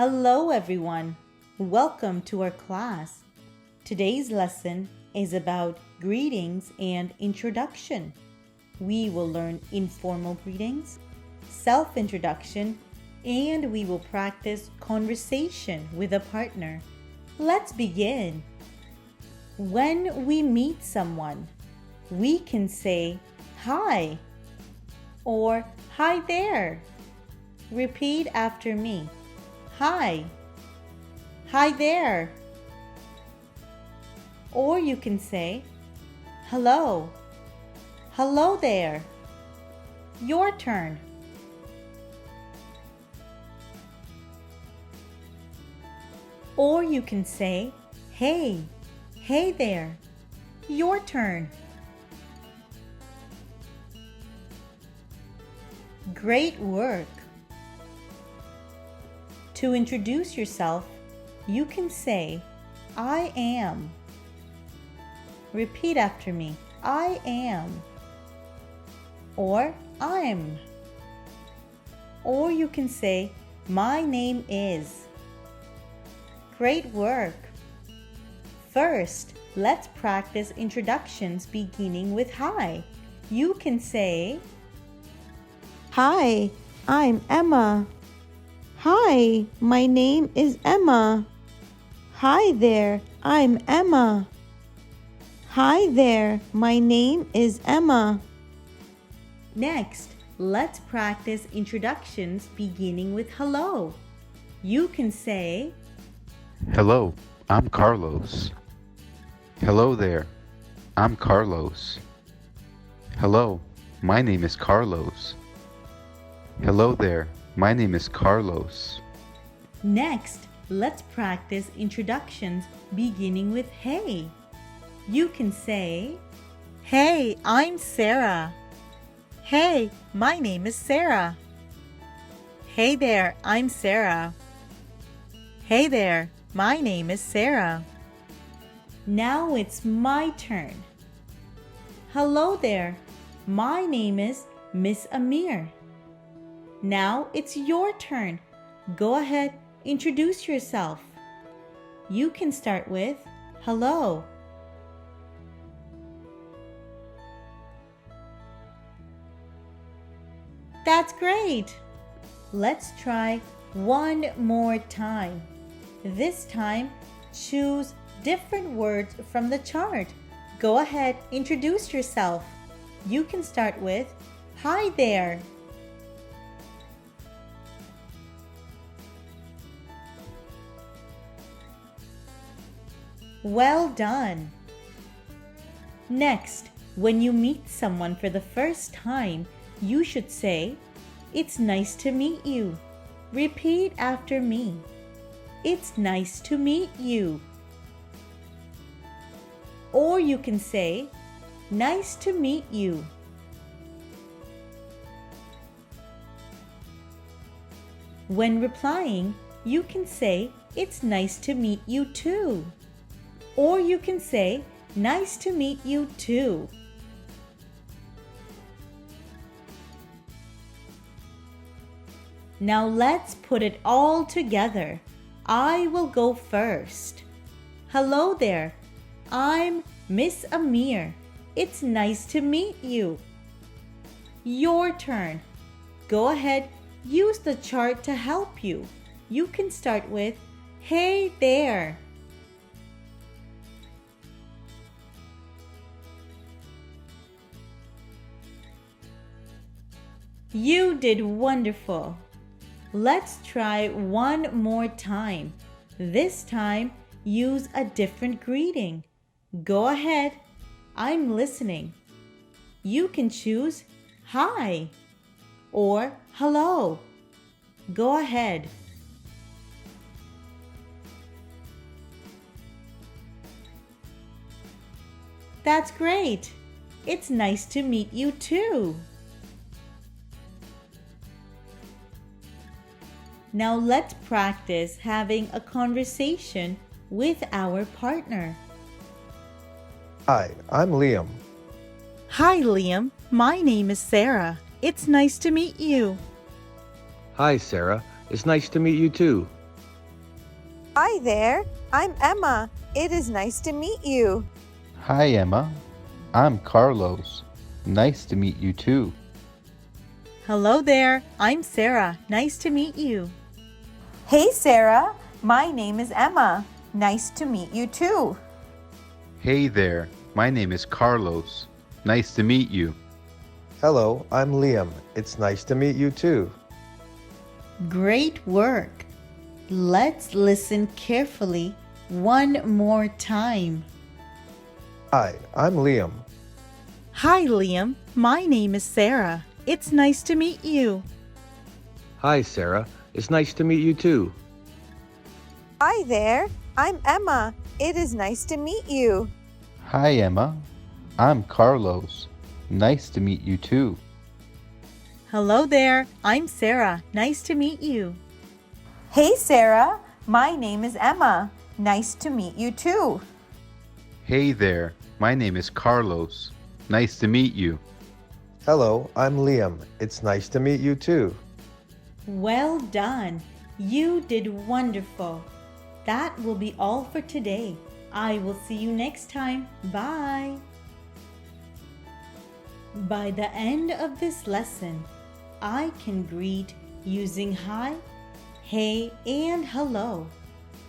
Hello everyone. Welcome to our class. Today's lesson is about greetings and introduction. We will learn informal greetings, self-introduction, and we will practice conversation with a partner. Let's begin. When we meet someone, we can say hi or hi there. Repeat after me. Hi. Hi there. Or you can say hello. Hello there. Your turn. Or you can say hey. Hey there. Your turn. Great work. To introduce yourself, you can say, I am. Repeat after me, I am. Or I'm. Or you can say, my name is. Great work. First, let's practice introductions beginning with hi. You can say, Hi, I'm Emma. Hi, my name is Emma. Hi there, I'm Emma. Hi there, my name is Emma. Next, let's practice introductions beginning with hello. You can say, Hello, I'm Carlos. Hello there, I'm Carlos. Hello, my name is Carlos. Hello there, my name is Carlos. Next, let's practice introductions beginning with hey. You can say, Hey, I'm Sarah. Hey, my name is Sarah. Hey there, I'm Sarah. Hey there, my name is Sarah. Now it's my turn. Hello there, my name is Miss Amir. Now it's your turn. Go ahead, introduce yourself. You can start with hello. That's great. Let's try one more time. This time, choose different words from the chart. Go ahead, introduce yourself. You can start with hi there. Well done. Next, when you meet someone for the first time, you should say, It's nice to meet you. Repeat after me. It's nice to meet you. Or you can say, Nice to meet you. When replying, you can say, It's nice to meet you too. Or you can say, Nice to meet you too. Now let's put it all together. I will go first. Hello there. I'm Miss Amir. It's nice to meet you. Your turn. Go ahead, use the chart to help you. You can start with, Hey there. You did wonderful. Let's try one more time. This time, use a different greeting. Go ahead. I'm listening. You can choose hi or hello. Go ahead. That's great. It's nice to meet you too. Now let's practice having a conversation with our partner. Hi, I'm Liam. Hi, Liam. My name is Sarah. It's nice to meet you. Hi, Sarah. It's nice to meet you too. Hi there, I'm Emma. It is nice to meet you. Hi, Emma. I'm Carlos. Nice to meet you too. Hello there, I'm Sarah. Nice to meet you. Hey Sarah, my name is Emma. Nice to meet you too. Hey there, my name is Carlos. Nice to meet you. Hello, I'm Liam. It's nice to meet you too. Great work. Let's listen carefully one more time. Hi, I'm Liam. Hi, Liam. My name is Sarah. It's nice to meet you. Hi, Sarah. It's nice to meet you too. Hi there, I'm Emma. It is nice to meet you. Hi, Emma. I'm Carlos. Nice to meet you too. Hello there, I'm Sarah. Nice to meet you. Hey Sarah, my name is Emma. Nice to meet you too. Hey there, my name is Carlos. Nice to meet you. Hello, I'm Liam. It's nice to meet you too. Well done. You did wonderful. That will be all for today. I will see you next time. Bye. By the end of this lesson, I can greet using hi, hey, and hello.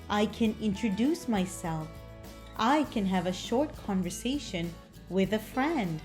I can introduce myself. I can have a short conversation with a friend.